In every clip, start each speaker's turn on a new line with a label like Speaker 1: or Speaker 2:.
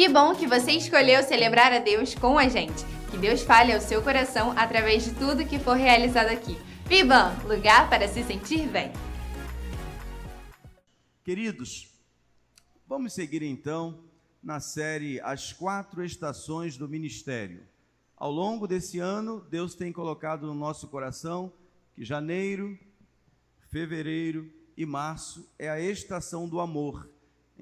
Speaker 1: Que bom que você escolheu celebrar a Deus com a gente. Que Deus fale ao seu coração através de tudo que for realizado aqui. Vivam, lugar para se sentir bem.
Speaker 2: Queridos, vamos seguir então na série As 4 Estações do Ministério. Ao longo desse ano, Deus tem colocado no nosso coração que janeiro, fevereiro e março é a estação do amor.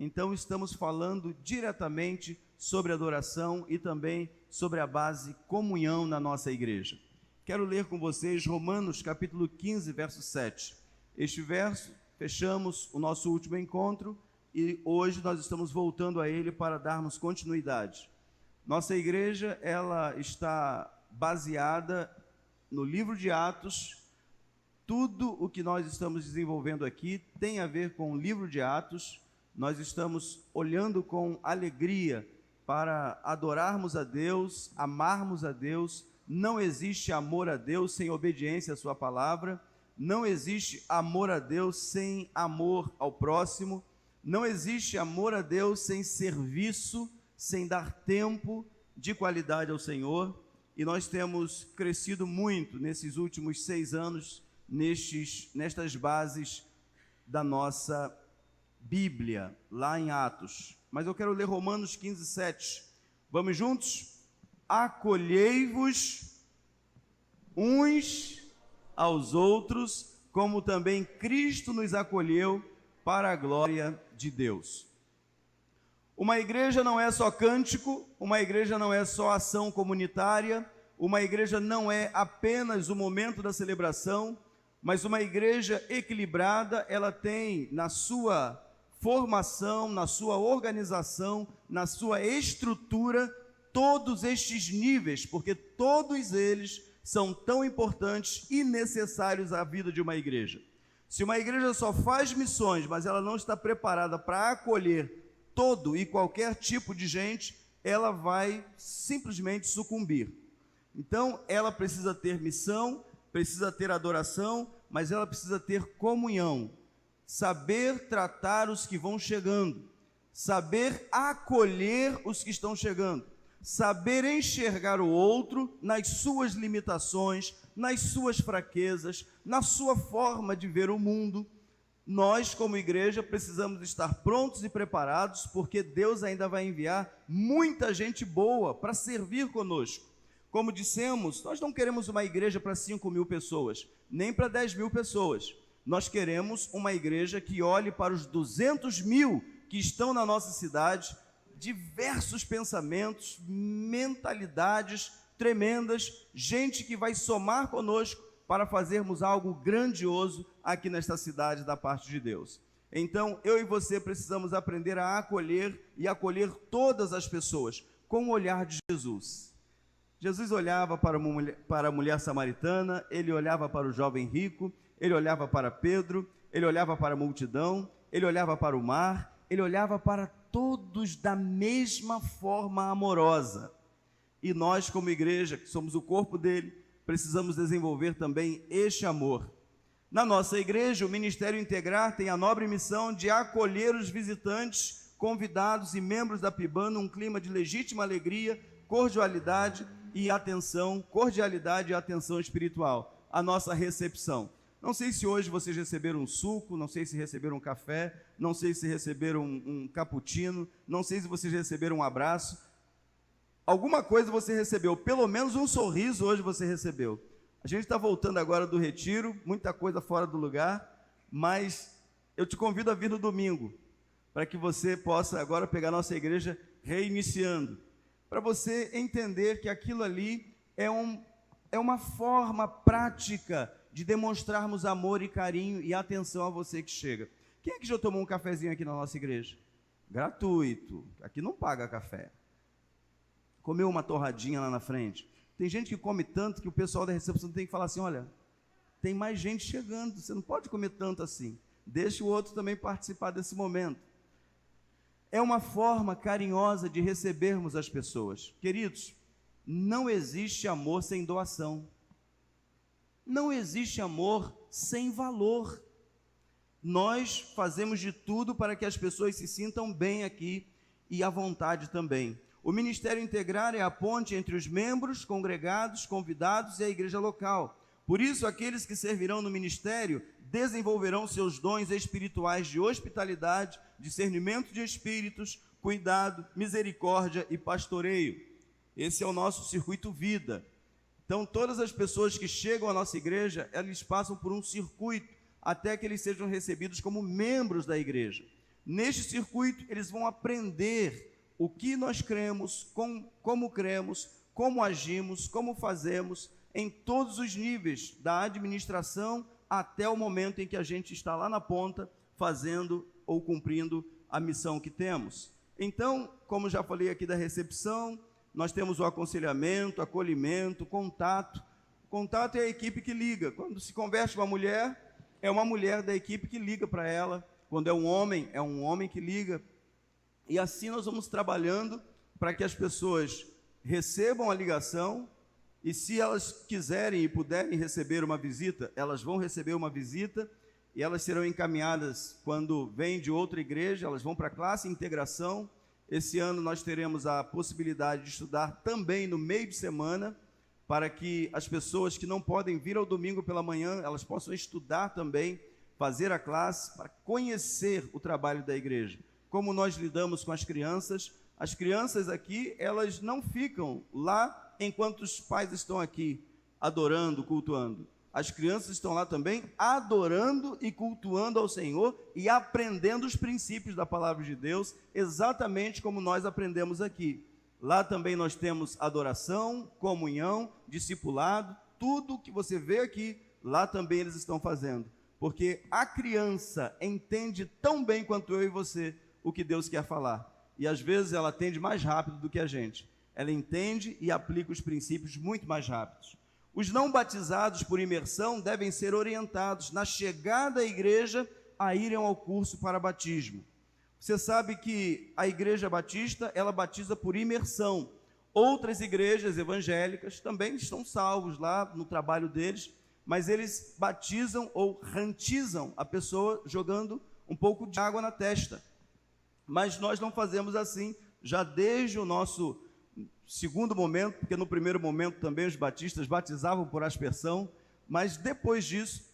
Speaker 2: Então estamos falando diretamente sobre adoração e também sobre a base comunhão na nossa igreja. Quero ler com vocês Romanos capítulo 15, verso 7. Este verso, fechamos o nosso último encontro e hoje nós estamos voltando a ele para darmos continuidade. Nossa igreja, ela está baseada no livro de Atos. Tudo o que nós estamos desenvolvendo aqui tem a ver com o livro de Atos. Nós estamos olhando com alegria para adorarmos a Deus, amarmos a Deus. Não existe amor a Deus sem obediência à sua palavra. Não existe amor a Deus sem amor ao próximo. Não existe amor a Deus sem serviço, sem dar tempo de qualidade ao Senhor. E nós temos crescido muito nesses últimos 6 anos, nestas bases da nossa Bíblia, lá em Atos. Mas eu quero ler Romanos 15, 7. Vamos juntos? Acolhei-vos uns aos outros, como também Cristo nos acolheu para a glória de Deus. Uma igreja não é só cântico, uma igreja não é só ação comunitária, uma igreja não é apenas o momento da celebração, mas uma igreja equilibrada, ela tem na sua formação, na sua organização, na sua estrutura, todos estes níveis, porque todos eles são tão importantes e necessários à vida de uma igreja. Se uma igreja só faz missões, mas ela não está preparada para acolher todo e qualquer tipo de gente, ela vai simplesmente sucumbir. Então, ela precisa ter missão, precisa ter adoração, mas ela precisa ter comunhão. Saber tratar os que vão chegando, saber acolher os que estão chegando, saber enxergar o outro nas suas limitações, nas suas fraquezas, na sua forma de ver o mundo. Nós, como igreja, precisamos estar prontos e preparados, porque Deus ainda vai enviar muita gente boa para servir conosco. Como dissemos, nós não queremos uma igreja para 5.000 pessoas, nem para 10.000 pessoas. Nós queremos uma igreja que olhe para os 200.000 que estão na nossa cidade, diversos pensamentos, mentalidades tremendas, gente que vai somar conosco para fazermos algo grandioso aqui nesta cidade da parte de Deus. Então, eu e você precisamos aprender a acolher e acolher todas as pessoas com o olhar de Jesus. Jesus olhava para a mulher samaritana, ele olhava para o jovem rico, ele olhava para Pedro, ele olhava para a multidão, ele olhava para o mar, ele olhava para todos da mesma forma amorosa. E nós, como igreja, que somos o corpo dele, precisamos desenvolver também este amor. Na nossa igreja, o Ministério Integrar tem a nobre missão de acolher os visitantes, convidados e membros da PIBAN num clima de legítima alegria, cordialidade e atenção espiritual, a nossa recepção. Não sei se hoje vocês receberam um suco, não sei se receberam um café, não sei se receberam um cappuccino, não sei se vocês receberam um abraço. Alguma coisa você recebeu, pelo menos um sorriso hoje você recebeu. A gente está voltando agora do retiro, muita coisa fora do lugar, mas eu te convido a vir no domingo, para que você possa agora pegar a nossa igreja reiniciando, para você entender que aquilo ali é uma forma prática de demonstrarmos amor e carinho e atenção a você que chega. Quem é que já tomou um cafezinho aqui na nossa igreja? Gratuito, aqui não paga café. Comeu uma torradinha lá na frente. Tem gente que come tanto que o pessoal da recepção tem que falar assim, olha, tem mais gente chegando, você não pode comer tanto assim. Deixa o outro também participar desse momento. É uma forma carinhosa de recebermos as pessoas. Queridos, não existe amor sem doação. Não existe amor sem valor. Nós fazemos de tudo para que as pessoas se sintam bem aqui e à vontade também. O ministério integrar é a ponte entre os membros, congregados, convidados e a igreja local. Por isso, aqueles que servirão no ministério desenvolverão seus dons espirituais de hospitalidade, discernimento de espíritos, cuidado, misericórdia e pastoreio. Esse é o nosso circuito vida. Então, todas as pessoas que chegam à nossa igreja, eles passam por um circuito até que eles sejam recebidos como membros da igreja. Neste circuito, eles vão aprender o que nós cremos, como agimos, como fazemos, em todos os níveis, da administração até o momento em que a gente está lá na ponta, fazendo ou cumprindo a missão que temos. Então, como já falei aqui da recepção, nós temos o aconselhamento, acolhimento, contato. Contato é a equipe que liga. Quando se converte uma mulher, é uma mulher da equipe que liga para ela. Quando é um homem que liga. E assim nós vamos trabalhando para que as pessoas recebam a ligação, e se elas quiserem e puderem receber uma visita, elas vão receber uma visita, e elas serão encaminhadas quando vêm de outra igreja, elas vão para a classe integração. Esse ano nós teremos a possibilidade de estudar também no meio de semana, para que as pessoas que não podem vir ao domingo pela manhã, elas possam estudar também, fazer a classe, para conhecer o trabalho da igreja. Como nós lidamos com as crianças aqui, elas não ficam lá enquanto os pais estão aqui adorando, cultuando. As crianças estão lá também adorando e cultuando ao Senhor e aprendendo os princípios da palavra de Deus, exatamente como nós aprendemos aqui. Lá também nós temos adoração, comunhão, discipulado, tudo que você vê aqui, lá também eles estão fazendo. Porque a criança entende tão bem quanto eu e você o que Deus quer falar. E às vezes ela atende mais rápido do que a gente. Ela entende e aplica os princípios muito mais rápidos. Os não batizados por imersão devem ser orientados na chegada à igreja a irem ao curso para batismo. Você sabe que a igreja batista, ela batiza por imersão. Outras igrejas evangélicas também estão salvos lá no trabalho deles, mas eles batizam ou rantizam a pessoa jogando um pouco de água na testa. Mas nós não fazemos assim, já desde o nosso segundo momento, porque no primeiro momento também os batistas batizavam por aspersão, mas depois disso,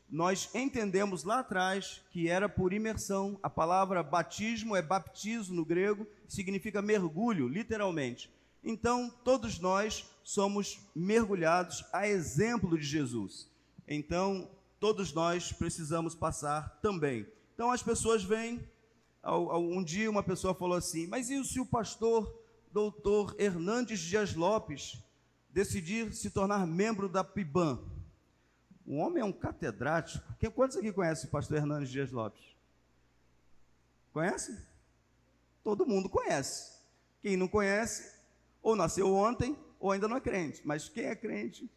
Speaker 2: nós entendemos lá atrás que era por imersão. A palavra batismo é baptizo no grego, significa mergulho, literalmente. Então, todos nós somos mergulhados a exemplo de Jesus. Então, todos nós precisamos passar também. Então, as pessoas vêm. Um dia uma pessoa falou assim: mas e se o pastor doutor Hernandes Dias Lopes decidir se tornar membro da PIBAN? O homem é um catedrático. Quantos aqui conhecem o pastor Hernandes Dias Lopes? Conhece? Todo mundo conhece. Quem não conhece, ou nasceu ontem, ou ainda não é crente. Mas quem é crente?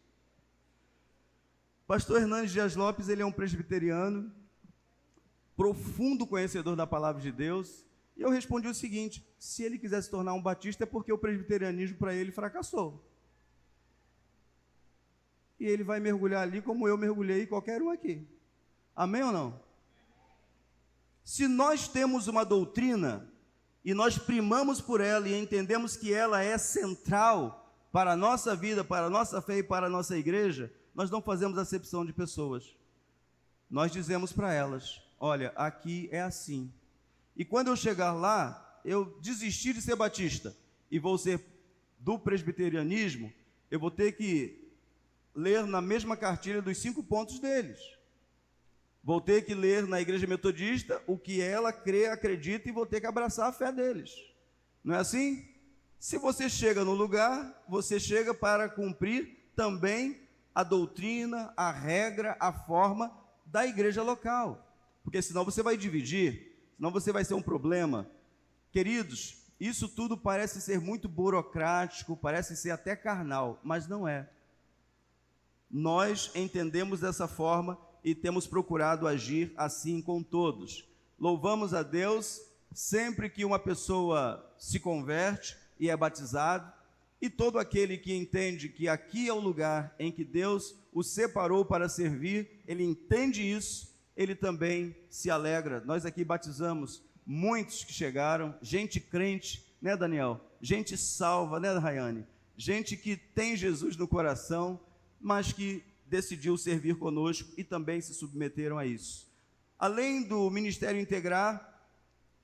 Speaker 2: Pastor Hernandes Dias Lopes, ele é um presbiteriano, profundo conhecedor da palavra de Deus. E eu respondi o seguinte: se ele quiser se tornar um batista, é porque o presbiterianismo para ele fracassou. E ele vai mergulhar ali como eu mergulhei, qualquer um aqui. Amém ou não? Se nós temos uma doutrina e nós primamos por ela e entendemos que ela é central para a nossa vida, para a nossa fé e para a nossa igreja, nós não fazemos acepção de pessoas. Nós dizemos para elas: olha, aqui é assim. E quando eu chegar lá, eu desistir de ser batista e vou ser do presbiterianismo, eu vou ter que ler na mesma cartilha dos 5 pontos deles. Vou ter que ler na igreja metodista o que ela crê, acredita, e vou ter que abraçar a fé deles. Não é assim? Se você chega no lugar, você chega para cumprir também a doutrina, a regra, a forma da igreja local. Porque senão você vai dividir, senão você vai ser um problema. Queridos, isso tudo parece ser muito burocrático, parece ser até carnal, mas não é. Nós entendemos dessa forma e temos procurado agir assim com todos. Louvamos a Deus sempre que uma pessoa se converte e é batizado, e todo aquele que entende que aqui é o lugar em que Deus o separou para servir, ele entende isso, ele também se alegra. Nós aqui batizamos muitos que chegaram, gente crente, né, Daniel? Gente salva, né, Rayane? Gente que tem Jesus no coração, mas que decidiu servir conosco e também se submeteram a isso. Além do Ministério Integrar,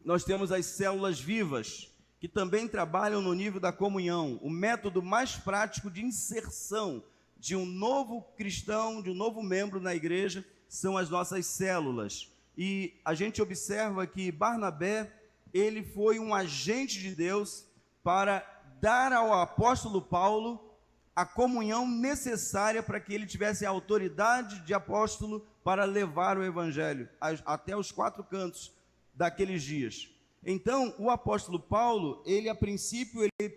Speaker 2: nós temos as células vivas, que também trabalham no nível da comunhão, o método mais prático de inserção de um novo cristão, de um novo membro na igreja, são as nossas células. E a gente observa que Barnabé, ele foi um agente de Deus para dar ao apóstolo Paulo a comunhão necessária para que ele tivesse a autoridade de apóstolo para levar o evangelho até os 4 cantos daqueles dias. Então, o apóstolo Paulo, ele a princípio, ele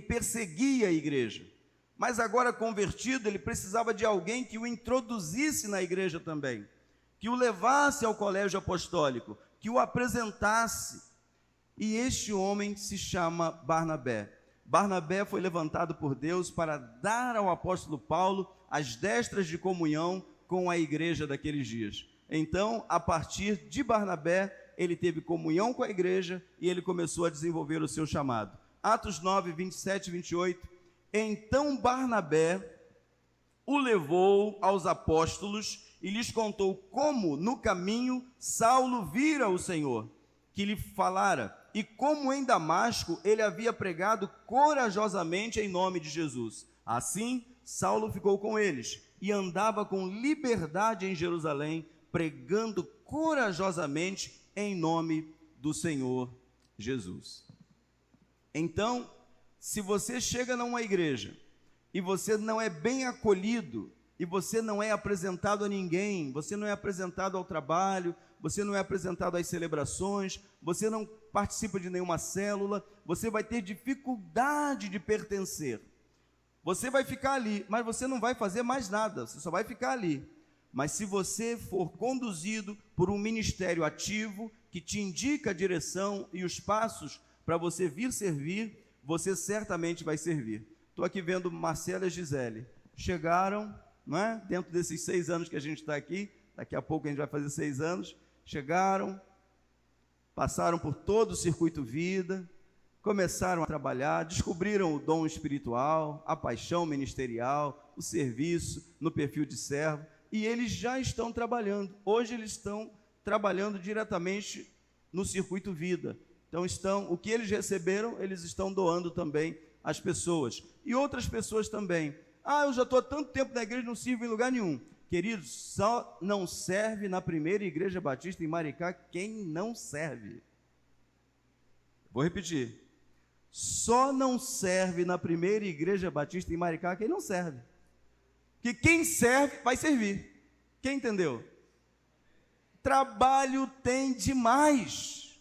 Speaker 2: perseguia a igreja, mas agora convertido, ele precisava de alguém que o introduzisse na igreja também, que o levasse ao colégio apostólico, que o apresentasse, e este homem se chama Barnabé. Barnabé foi levantado por Deus para dar ao apóstolo Paulo as destras de comunhão com a igreja daqueles dias. Então, a partir de Barnabé, ele teve comunhão com a igreja e ele começou a desenvolver o seu chamado. Atos 9, 27 e 28. Então Barnabé o levou aos apóstolos e lhes contou como no caminho Saulo vira o Senhor, que lhe falara, e como em Damasco ele havia pregado corajosamente em nome de Jesus. Assim, Saulo ficou com eles e andava com liberdade em Jerusalém, pregando corajosamente em nome do Senhor Jesus. Então, se você chega numa igreja e você não é bem acolhido, e você não é apresentado a ninguém, você não é apresentado ao trabalho, você não é apresentado às celebrações, você não participa de nenhuma célula, você vai ter dificuldade de pertencer. Você vai ficar ali, mas você não vai fazer mais nada, você só vai ficar ali. Mas se você for conduzido por um ministério ativo, que te indica a direção e os passos para você vir servir, você certamente vai servir. Estou aqui vendo Marcela e Gisele, chegaram, não é? Dentro desses 6 anos que a gente está aqui, daqui a pouco a gente vai fazer 6 anos, chegaram, passaram por todo o circuito vida, começaram a trabalhar, descobriram o dom espiritual, a paixão ministerial, o serviço no perfil de servo, e eles já estão trabalhando. Hoje eles estão trabalhando diretamente no circuito vida. Então o que eles receberam, eles estão doando também às pessoas. E outras pessoas também. Eu já estou há tanto tempo na igreja, não sirvo em lugar nenhum. Queridos, só não serve na primeira igreja batista em Maricá quem não serve. Vou repetir. Só não serve na primeira igreja batista em Maricá quem não serve. Que quem serve vai servir. Quem entendeu? Trabalho tem demais.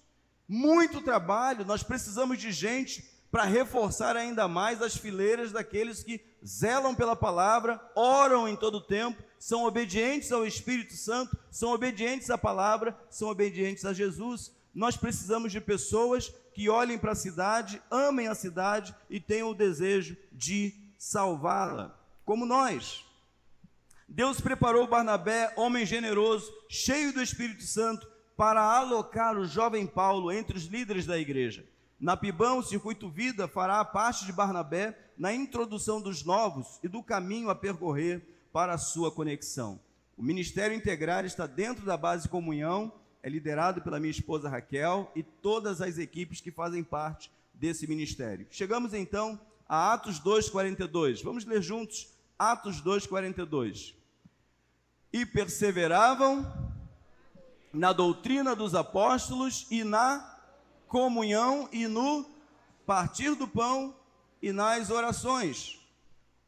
Speaker 2: Muito trabalho. Nós precisamos de gente para reforçar ainda mais as fileiras daqueles que zelam pela palavra, oram em todo o tempo, são obedientes ao Espírito Santo, são obedientes à palavra, são obedientes a Jesus. Nós precisamos de pessoas que olhem para a cidade, amem a cidade e tenham o desejo de salvá-la, como nós. Deus preparou Barnabé, homem generoso, cheio do Espírito Santo, para alocar o jovem Paulo entre os líderes da igreja. Na Pibã, o Circuito Vida fará a parte de Barnabé na introdução dos novos e do caminho a percorrer para a sua conexão. O Ministério Integrar está dentro da base Comunhão, é liderado pela minha esposa Raquel e todas as equipes que fazem parte desse ministério. Chegamos então a Atos 2:42. Vamos ler juntos Atos 2:42. E perseveravam na doutrina dos apóstolos e na comunhão e no partir do pão e nas orações.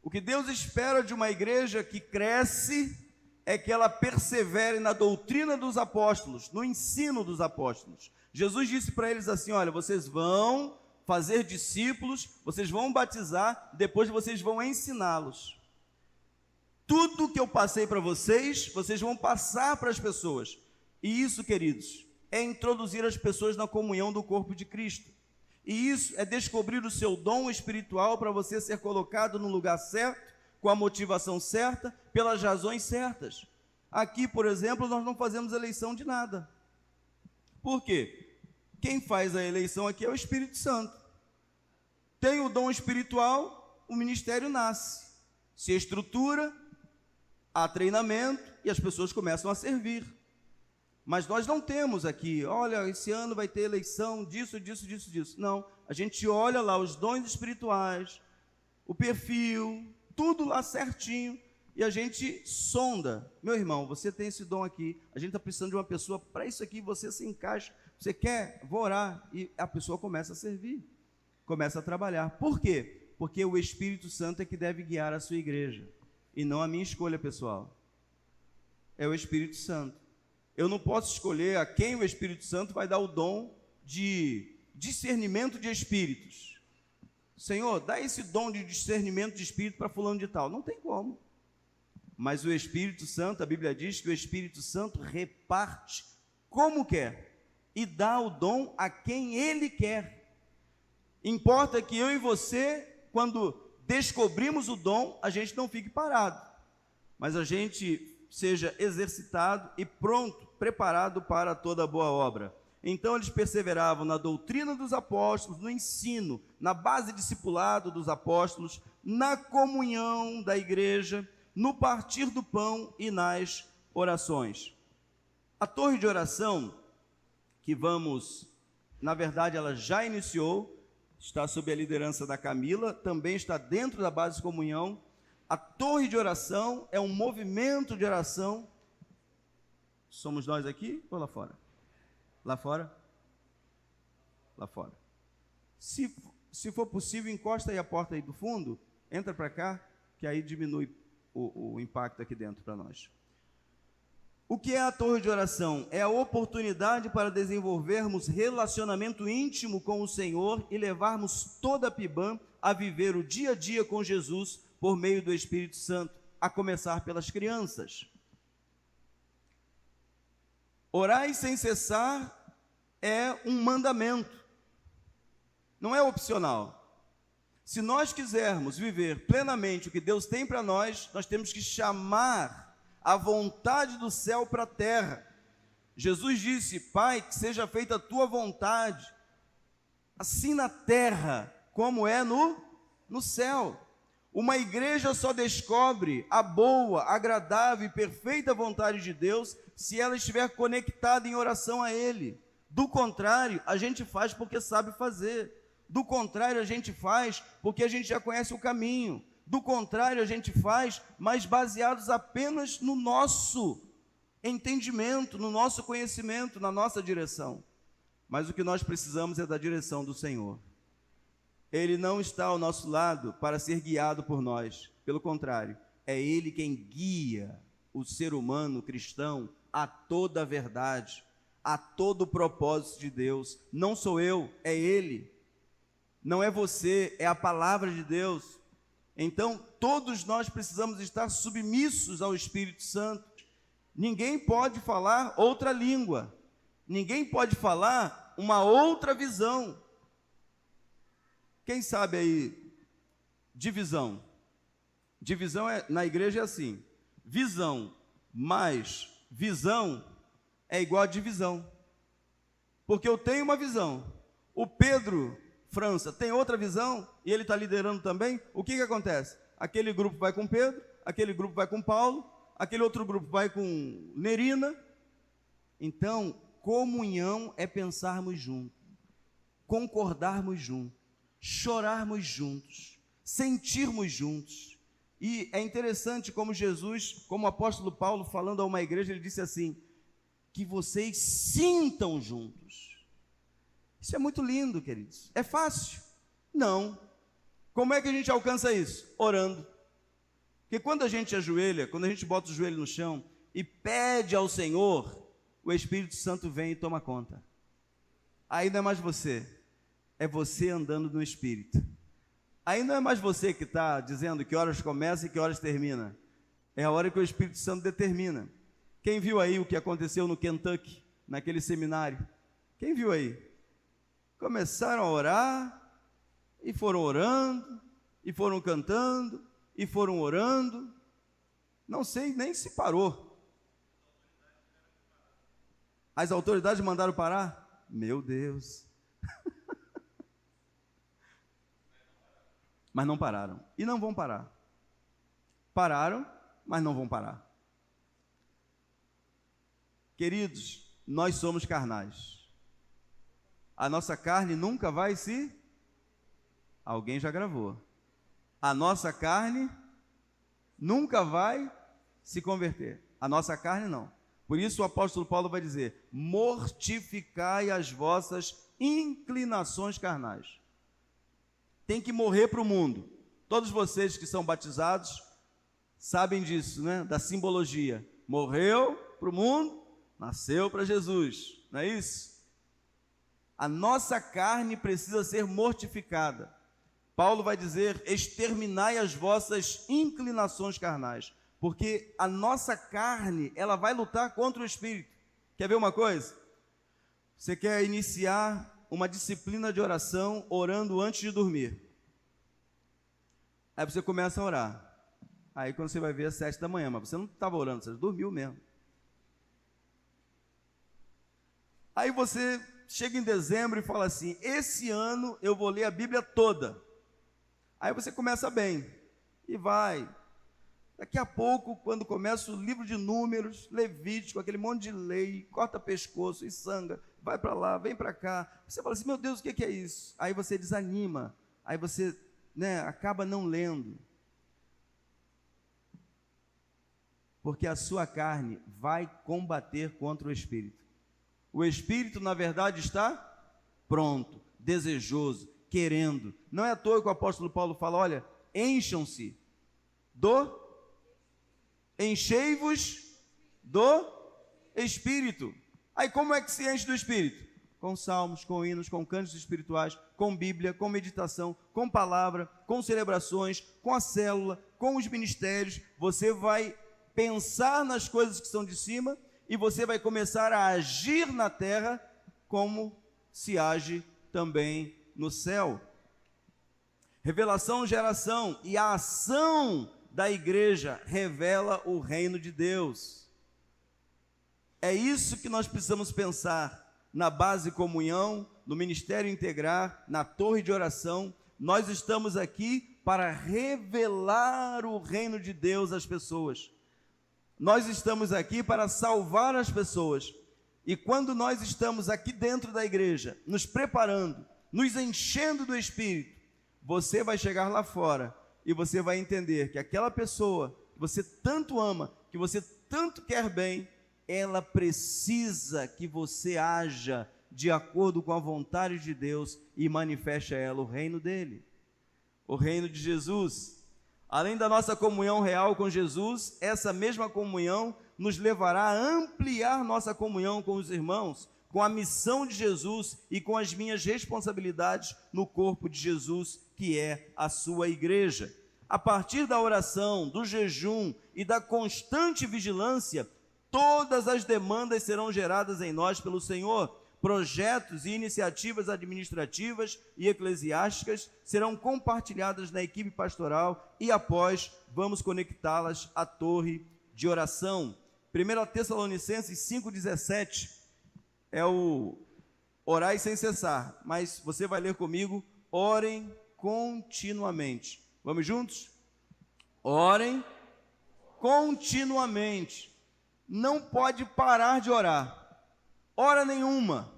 Speaker 2: O que Deus espera de uma igreja que cresce é que ela persevere na doutrina dos apóstolos, no ensino dos apóstolos. Jesus disse para eles assim: olha, vocês vão fazer discípulos, vocês vão batizar, depois vocês vão ensiná-los. Tudo que eu passei para vocês, vocês vão passar para as pessoas. E isso, queridos, é introduzir as pessoas na comunhão do corpo de Cristo. E isso é descobrir o seu dom espiritual para você ser colocado no lugar certo, com a motivação certa, pelas razões certas. Aqui, por exemplo, nós não fazemos eleição de nada. Por quê? Quem faz a eleição aqui é o Espírito Santo. Tem o dom espiritual, o ministério nasce, se estrutura, há treinamento e as pessoas começam a servir. Mas nós não temos aqui, olha, esse ano vai ter eleição disso. Não, a gente olha lá os dons espirituais, o perfil, tudo lá certinho, e a gente sonda. Meu irmão, você tem esse dom aqui, a gente está precisando de uma pessoa para isso aqui, você se encaixa, você quer? Vou orar. E a pessoa começa a servir, começa a trabalhar. Por quê? Porque o Espírito Santo é que deve guiar a sua igreja, e não a minha escolha pessoal. É o Espírito Santo. Eu não posso escolher a quem o Espírito Santo vai dar o dom de discernimento de espíritos. Senhor, dá esse dom de discernimento de espírito para fulano de tal. Não tem como. Mas o Espírito Santo, a Bíblia diz que o Espírito Santo reparte como quer e dá o dom a quem Ele quer. Importa que eu e você, quando descobrimos o dom, a gente não fique parado, mas a gente seja exercitado e pronto, preparado para toda boa obra. Então eles perseveravam na doutrina dos apóstolos, no ensino, na base discipulado dos apóstolos, na comunhão da igreja, no partir do pão e nas orações. A torre de oração, que na verdade ela já iniciou, está sob a liderança da Camila, também está dentro da base de comunhão. A torre de oração é um movimento de oração. Somos nós aqui ou lá fora? Lá fora? Lá fora. Se for possível, encosta aí a porta aí do fundo, entra para cá, que aí diminui o impacto aqui dentro para nós. O que é a torre de oração? É a oportunidade para desenvolvermos relacionamento íntimo com o Senhor e levarmos toda a PIBAM a viver o dia a dia com Jesus por meio do Espírito Santo, a começar pelas crianças. Orai sem cessar é um mandamento, não é opcional. Se nós quisermos viver plenamente o que Deus tem para nós, nós temos que chamar a vontade do céu para a terra. Jesus disse: Pai, que seja feita a tua vontade, assim na terra, como é no céu. Uma igreja só descobre a boa, agradável e perfeita vontade de Deus se ela estiver conectada em oração a Ele. Do contrário, a gente faz porque sabe fazer. Do contrário, a gente faz porque a gente já conhece o caminho. Do contrário, a gente faz, mas baseados apenas no nosso entendimento, no nosso conhecimento, na nossa direção. Mas o que nós precisamos é da direção do Senhor. Ele não está ao nosso lado para ser guiado por nós. Pelo contrário, é Ele quem guia o ser humano cristão a toda a verdade, a todo o propósito de Deus. Não sou eu, é Ele. Não é você, é a palavra de Deus. Então, todos nós precisamos estar submissos ao Espírito Santo. Ninguém pode falar outra língua. Ninguém pode falar uma outra visão. Quem sabe aí, divisão. Divisão na igreja é assim. Visão mais visão é igual a divisão. Porque eu tenho uma visão. O Pedro França tem outra visão e ele está liderando também. O que acontece? Aquele grupo vai com Pedro, aquele grupo vai com Paulo, aquele outro grupo vai com Nerina. Então, comunhão é pensarmos juntos, concordarmos juntos, chorarmos juntos, sentirmos juntos. E é interessante como Jesus, como o apóstolo Paulo falando a uma igreja, ele disse assim: que vocês sintam juntos. Isso é muito lindo, queridos. É fácil? Não. Como é que a gente alcança isso? Orando. Porque quando a gente ajoelha, quando a gente bota o joelho no chão e pede ao Senhor, o Espírito Santo vem e toma conta. Aí não é mais você, é você andando no Espírito. Aí não é mais você que está dizendo que horas começa e que horas termina. É a hora que o Espírito Santo determina. Quem viu aí o que aconteceu no Kentucky, naquele seminário? Quem viu aí? Começaram a orar, e foram orando, e foram cantando, e foram orando. Não sei nem se parou. As autoridades mandaram parar? Meu Deus. Mas não pararam. E não vão parar. Pararam, mas não vão parar. Queridos, nós somos carnais. A nossa carne nunca vai se... Alguém já gravou. A nossa carne nunca vai se converter. A nossa carne não. Por isso o apóstolo Paulo vai dizer: mortificai as vossas inclinações carnais. Tem que morrer para o mundo. Todos vocês que são batizados sabem disso, né? Da simbologia. Morreu para o mundo, nasceu para Jesus. Não é isso? A nossa carne precisa ser mortificada. Paulo vai dizer: exterminai as vossas inclinações carnais. Porque a nossa carne, ela vai lutar contra o Espírito. Quer ver uma coisa? Você quer iniciar uma disciplina de oração orando antes de dormir. Aí você começa a orar. Aí quando você vai ver, às 7 da manhã, mas você não estava orando, você dormiu mesmo. Aí você chega em dezembro e fala assim: esse ano eu vou ler a Bíblia toda. Aí você começa bem, e vai. Daqui a pouco, quando começa o livro de Números, Levítico, aquele monte de lei, corta pescoço e sangra, vai para lá, vem para cá. Você fala assim: meu Deus, o que é isso? Aí você desanima, aí você, acaba não lendo. Porque a sua carne vai combater contra o Espírito. O Espírito, na verdade, está pronto, desejoso, querendo. Não é à toa que o apóstolo Paulo fala: olha, encham-se enchei-vos do Espírito. Aí como é que se enche do Espírito? Com salmos, com hinos, com cânticos espirituais, com Bíblia, com meditação, com palavra, com celebrações, com a célula, com os ministérios. Você vai pensar nas coisas que são de cima e você vai começar a agir na terra como se age também no céu. Revelação, geração e a ação da igreja revela o reino de Deus. É isso que nós precisamos pensar na base comunhão, no ministério integrar, na torre de oração. Nós estamos aqui para revelar o reino de Deus às pessoas. Nós estamos aqui para salvar as pessoas. E quando nós estamos aqui dentro da igreja, nos preparando, nos enchendo do Espírito, você vai chegar lá fora e você vai entender que aquela pessoa que você tanto ama, que você tanto quer bem, ela precisa que você haja de acordo com a vontade de Deus e manifeste a ela o reino dele, o reino de Jesus. Além da nossa comunhão real com Jesus, essa mesma comunhão nos levará a ampliar nossa comunhão com os irmãos, com a missão de Jesus e com as minhas responsabilidades no corpo de Jesus, que é a sua igreja. A partir da oração, do jejum e da constante vigilância, todas as demandas serão geradas em nós pelo Senhor. Projetos e iniciativas administrativas e eclesiásticas serão compartilhadas na equipe pastoral e após vamos conectá-las à torre de oração. 1 Tessalonicenses 5,17 é o orai sem cessar, mas você vai ler comigo: orem continuamente. Vamos juntos? Orem continuamente. Não pode parar de orar. Hora nenhuma.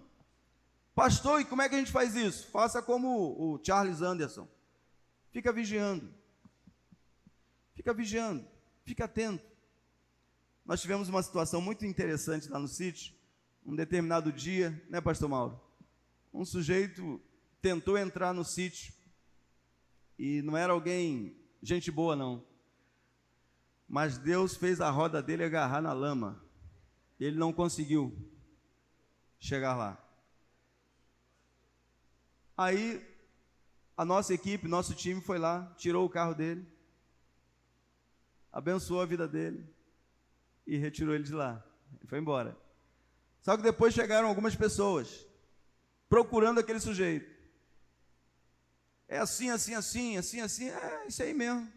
Speaker 2: Pastor, e como é que a gente faz isso? Faça como o Charles Anderson. Fica vigiando. Fica vigiando. Fica atento. Nós tivemos uma situação muito interessante lá no sítio. Um determinado dia, né, pastor Mauro? Um sujeito tentou entrar no sítio e não era alguém, gente boa não. Mas Deus fez a roda dele agarrar na lama. Ele não conseguiu chegar lá. Aí, a nossa equipe, nosso time foi lá, tirou o carro dele, abençoou a vida dele e retirou ele de lá. Ele foi embora. Só que depois chegaram algumas pessoas procurando aquele sujeito. É assim, assim, assim, assim, assim, é isso aí mesmo.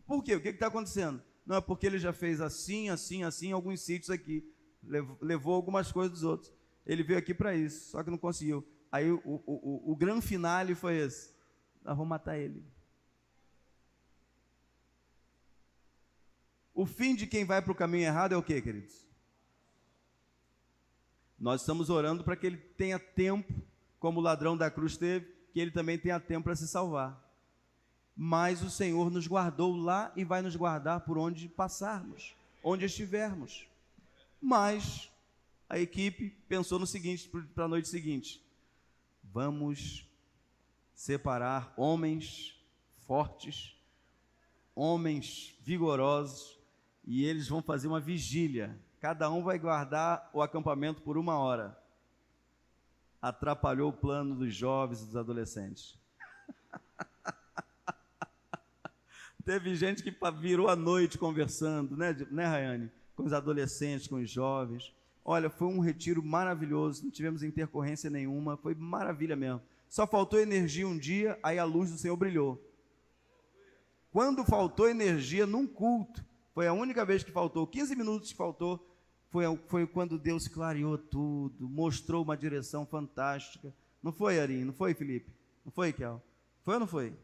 Speaker 2: Por quê? O que está acontecendo? Não, é porque ele já fez assim, assim, assim, em alguns sítios aqui. Levou algumas coisas dos outros. Ele veio aqui para isso, só que não conseguiu. Aí o grande finale foi esse: nós vamos matar ele. O fim de quem vai para o caminho errado é o quê, queridos? Nós estamos orando para que ele tenha tempo, como o ladrão da cruz teve, que ele também tenha tempo para se salvar. Mas o Senhor nos guardou lá e vai nos guardar por onde passarmos, onde estivermos. Mas a equipe pensou no seguinte, para a noite seguinte: vamos separar homens fortes, homens vigorosos, e eles vão fazer uma vigília. Cada um vai guardar o acampamento por 1 hora. Atrapalhou o plano dos jovens e dos adolescentes. Teve gente que virou a noite conversando, né, Rayane? Com os adolescentes, com os jovens. Olha, foi um retiro maravilhoso, não tivemos intercorrência nenhuma, foi maravilha mesmo. Só faltou energia um dia, aí a luz do Senhor brilhou. Quando faltou energia num culto, foi a única vez que faltou, 15 minutos que faltou, foi quando Deus clareou tudo, mostrou uma direção fantástica. Não foi, Arim? Não foi, Felipe? Não foi, Kel? Foi ou não foi? Não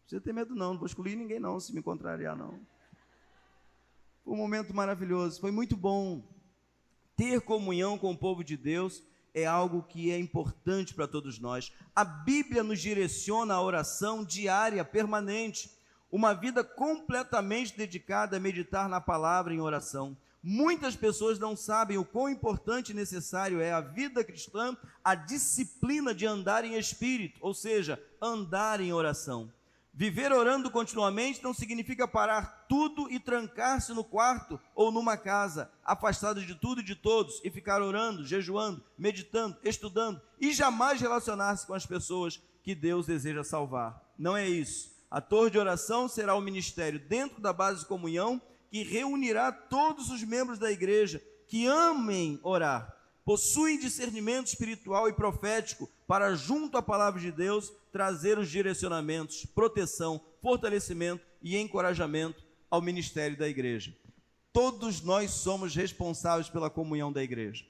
Speaker 2: precisa ter medo não vou excluir ninguém não, se me contrariar não. Foi um momento maravilhoso, foi muito bom. Ter comunhão com o povo de Deus é algo que é importante para todos nós. A Bíblia nos direciona à oração diária, permanente, uma vida completamente dedicada a meditar na palavra em oração. Muitas pessoas não sabem o quão importante e necessário é a vida cristã, a disciplina de andar em espírito, ou seja, andar em oração. Viver orando continuamente não significa parar tudo e trancar-se no quarto ou numa casa, afastado de tudo e de todos, e ficar orando, jejuando, meditando, estudando, e jamais relacionar-se com as pessoas que Deus deseja salvar. Não é isso. A torre de oração será o ministério dentro da base de comunhão que reunirá todos os membros da igreja que amem orar, possuem discernimento espiritual e profético para, junto à palavra de Deus, trazer os direcionamentos, proteção, fortalecimento e encorajamento ao ministério da igreja. Todos nós somos responsáveis pela comunhão da igreja.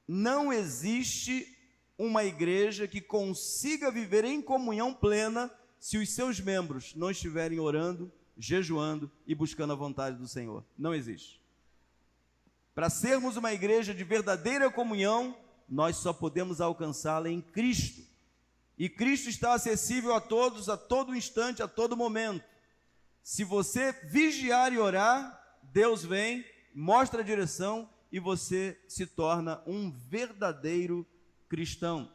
Speaker 2: Não existe uma igreja que consiga viver em comunhão plena se os seus membros não estiverem orando, jejuando e buscando a vontade do Senhor. Não existe. Para sermos uma igreja de verdadeira comunhão, nós só podemos alcançá-la em Cristo. E Cristo está acessível a todos, a todo instante, a todo momento. Se você vigiar e orar, Deus vem, mostra a direção e você se torna um verdadeiro cristão.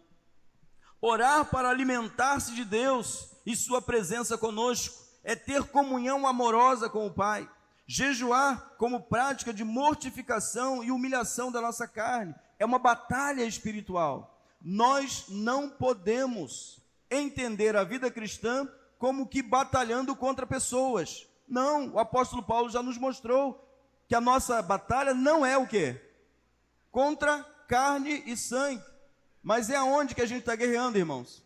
Speaker 2: Orar para alimentar-se de Deus e sua presença conosco é ter comunhão amorosa com o Pai. Jejuar como prática de mortificação e humilhação da nossa carne é uma batalha espiritual. Nós não podemos entender a vida cristã como que batalhando contra pessoas. Não, o apóstolo Paulo já nos mostrou que a nossa batalha não é o quê? Contra carne e sangue. Mas é aonde que a gente está guerreando, irmãos?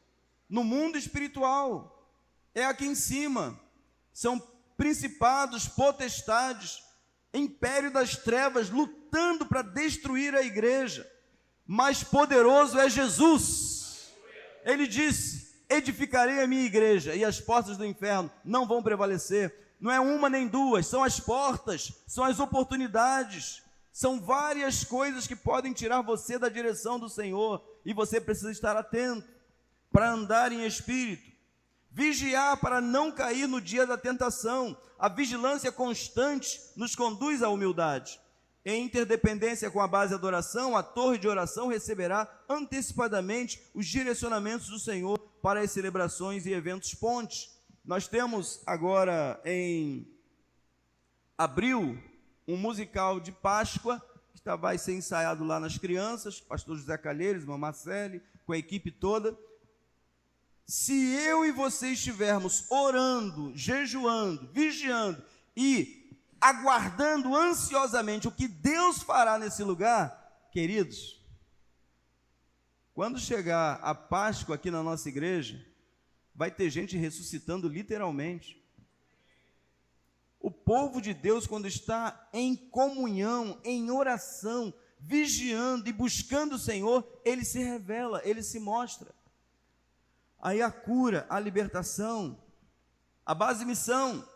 Speaker 2: No mundo espiritual. É aqui em cima. São principados, potestades, império das trevas, lutando para destruir a igreja. Mais poderoso é Jesus. Ele disse: edificarei a minha igreja e as portas do inferno não vão prevalecer. Não é uma nem duas, são as portas, são as oportunidades, são várias coisas que podem tirar você da direção do Senhor, e você precisa estar atento para andar em espírito. Vigiar para não cair no dia da tentação. A vigilância constante nos conduz à humildade. Em interdependência com a base de adoração, a torre de oração receberá antecipadamente os direcionamentos do Senhor para as celebrações e eventos pontes. Nós temos agora em abril um musical de Páscoa que vai ser ensaiado lá nas crianças, pastor José Calheiros, irmã Marcele, com a equipe toda. Se eu e você estivermos orando, jejuando, vigiando e aguardando ansiosamente o que Deus fará nesse lugar, queridos, quando chegar a Páscoa aqui na nossa igreja, vai ter gente ressuscitando literalmente. O povo de Deus, quando está em comunhão, em oração, vigiando e buscando o Senhor, Ele se revela, Ele se mostra. Aí a cura, a libertação, a base missão,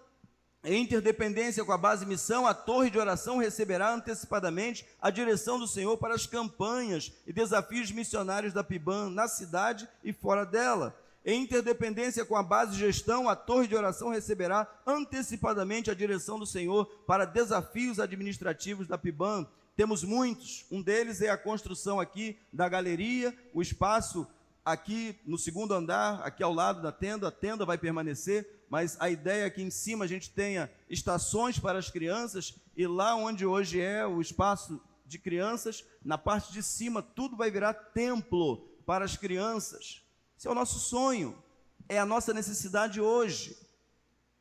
Speaker 2: em interdependência com a base missão, a torre de oração receberá antecipadamente a direção do Senhor para as campanhas e desafios missionários da PIBAN na cidade e fora dela. Em interdependência com a base gestão, a torre de oração receberá antecipadamente a direção do Senhor para desafios administrativos da PIBAN. Temos muitos, um deles é a construção aqui da galeria, o espaço aqui no segundo andar, aqui ao lado da tenda, a tenda vai permanecer, mas a ideia é que em cima a gente tenha estações para as crianças, e lá onde hoje é o espaço de crianças, na parte de cima tudo vai virar templo para as crianças. Esse é o nosso sonho, é a nossa necessidade hoje.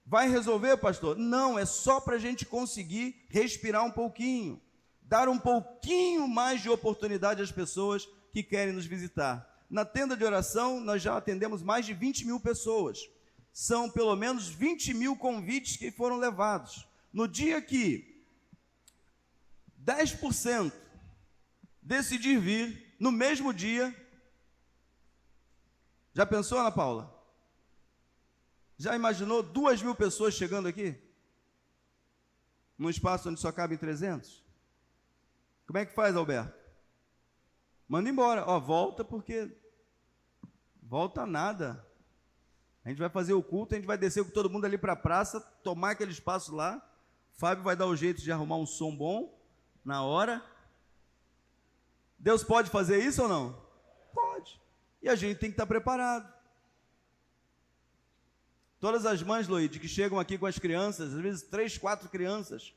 Speaker 2: Vai resolver, pastor? Não, é só para a gente conseguir respirar um pouquinho, dar um pouquinho mais de oportunidade às pessoas que querem nos visitar. Na tenda de oração, nós já atendemos mais de 20 mil pessoas. São pelo menos 20 mil convites que foram levados. No dia que 10% decidir vir, no mesmo dia, já pensou, Ana Paula? Já imaginou 2 mil pessoas chegando aqui? Num espaço onde só cabem 300? Como é que faz, Alberto? Manda embora. Ó, volta, porque volta nada. A gente vai fazer o culto, a gente vai descer com todo mundo ali para a praça, tomar aquele espaço lá. Fábio vai dar o jeito de arrumar um som bom na hora. Deus pode fazer isso ou não? Pode. E a gente tem que estar preparado. Todas as mães, Loide, que chegam aqui com as crianças, às vezes 3, 4 crianças,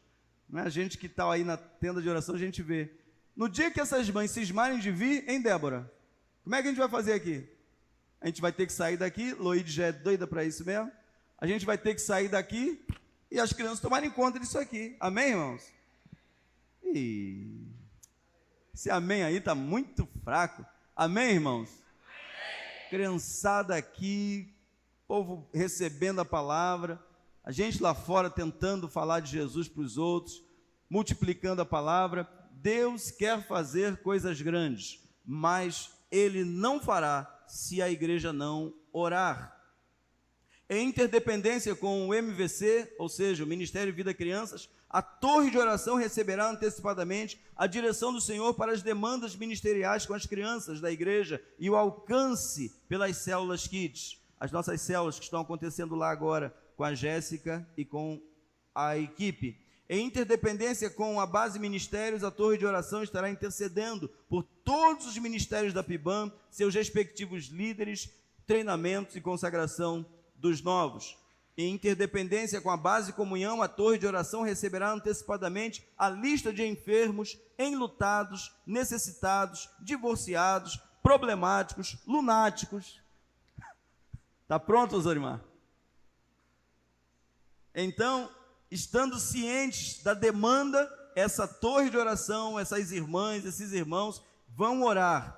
Speaker 2: né? A gente que está aí na tenda de oração, a gente vê. No dia que essas mães cismarem de vir, hein, Débora? Como é que a gente vai fazer aqui? A gente vai ter que sair daqui, Loide já é doida para isso mesmo. A gente vai ter que sair daqui e as crianças tomarem conta disso aqui. Amém, irmãos? Esse amém aí está muito fraco. Amém, irmãos? Amém. Criançada aqui, povo recebendo a palavra, a gente lá fora tentando falar de Jesus para os outros, multiplicando a palavra. Deus quer fazer coisas grandes, mas Ele não fará se a igreja não orar. Em interdependência com o MVC, ou seja, o Ministério Vida Crianças, a torre de oração receberá antecipadamente a direção do Senhor para as demandas ministeriais com as crianças da igreja e o alcance pelas células Kids. As nossas células que estão acontecendo lá agora com a Jéssica e com a equipe. Em interdependência com a base ministérios, a torre de oração estará intercedendo por todos os ministérios da PIBAN, seus respectivos líderes, treinamentos e consagração dos novos. Em interdependência com a base comunhão, a torre de oração receberá antecipadamente a lista de enfermos, enlutados, necessitados, divorciados, problemáticos, lunáticos. Está pronto, Zorimar? Então, estando cientes da demanda, essa torre de oração, essas irmãs, esses irmãos vão orar.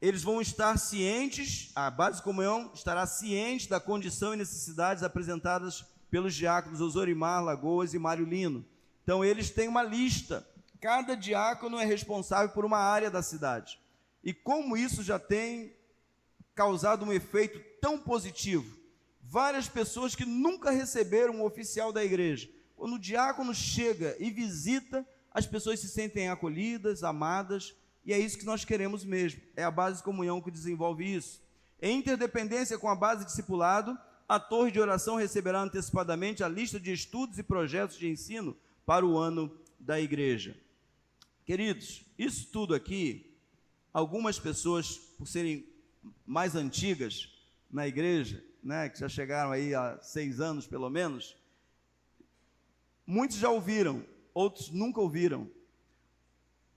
Speaker 2: Eles vão estar cientes, a base comunhão estará ciente da condição e necessidades apresentadas pelos diáconos Zorimar, Lagoas e Mário Lino. Então, eles têm uma lista. Cada diácono é responsável por uma área da cidade. E como isso já tem causado um efeito tão positivo, várias pessoas que nunca receberam um oficial da igreja, quando o diácono chega e visita, as pessoas se sentem acolhidas, amadas, e é isso que nós queremos mesmo, é a base comunhão que desenvolve isso. Em interdependência com a base discipulado, a torre de oração receberá antecipadamente a lista de estudos e projetos de ensino para o ano da igreja. Queridos, isso tudo aqui, algumas pessoas, por serem mais antigas na igreja, né, que já chegaram aí há 6 anos pelo menos, muitos já ouviram, outros nunca ouviram.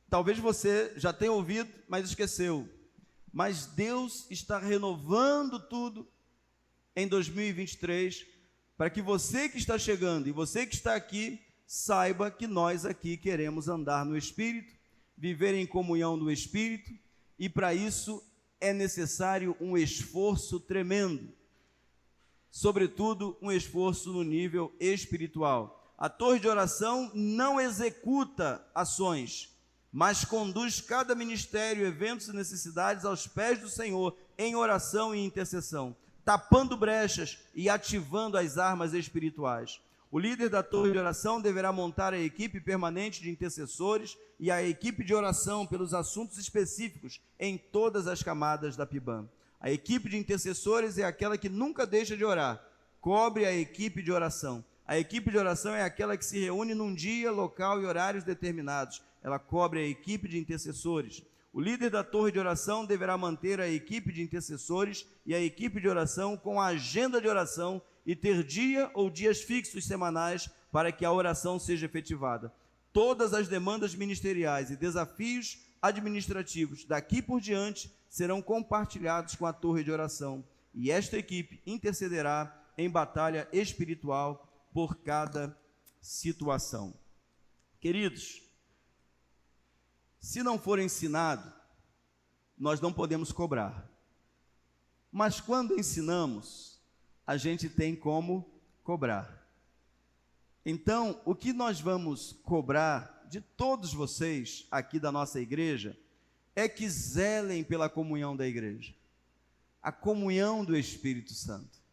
Speaker 2: Talvez você já tenha ouvido, mas esqueceu. Mas Deus está renovando tudo em 2023, para que você que está chegando e você que está aqui, saiba que nós aqui queremos andar no Espírito, viver em comunhão no Espírito, e para isso é necessário um esforço tremendo. Sobretudo, um esforço no nível espiritual. A torre de oração não executa ações, mas conduz cada ministério, eventos e necessidades aos pés do Senhor em oração e intercessão, tapando brechas e ativando as armas espirituais. O líder da torre de oração deverá montar a equipe permanente de intercessores e a equipe de oração pelos assuntos específicos em todas as camadas da PIBAM. A equipe de intercessores é aquela que nunca deixa de orar, cobre a equipe de oração. A equipe de oração é aquela que se reúne num dia, local e horários determinados. Ela cobre a equipe de intercessores. O líder da torre de oração deverá manter a equipe de intercessores e a equipe de oração com a agenda de oração e ter dia ou dias fixos semanais para que a oração seja efetivada. Todas as demandas ministeriais e desafios administrativos daqui por diante serão compartilhados com a torre de oração, e esta equipe intercederá em batalha espiritual por cada situação. Queridos, se não for ensinado, nós não podemos cobrar. Mas quando ensinamos, a gente tem como cobrar. Então, o que nós vamos cobrar de todos vocês aqui da nossa igreja é que zelem pela comunhão da igreja, a comunhão do Espírito Santo.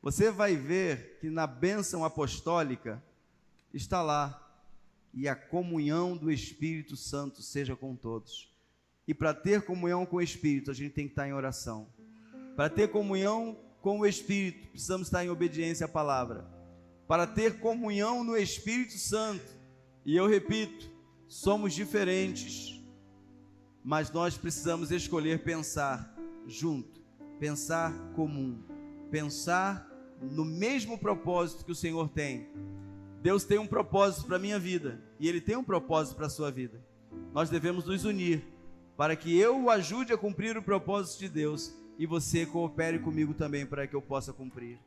Speaker 2: Você vai ver que na bênção apostólica está lá, e a comunhão do Espírito Santo seja com todos. E para ter comunhão com o Espírito, a gente tem que estar em oração. Para ter comunhão com o Espírito, precisamos estar em obediência à palavra. Para ter comunhão no Espírito Santo, e eu repito, somos diferentes, mas nós precisamos escolher pensar junto, pensar comum, pensar no mesmo propósito que o Senhor tem. Deus tem um propósito para a minha vida, e Ele tem um propósito para a sua vida. Nós devemos nos unir, para que eu o ajude a cumprir o propósito de Deus, e você coopere comigo também para que eu possa cumprir.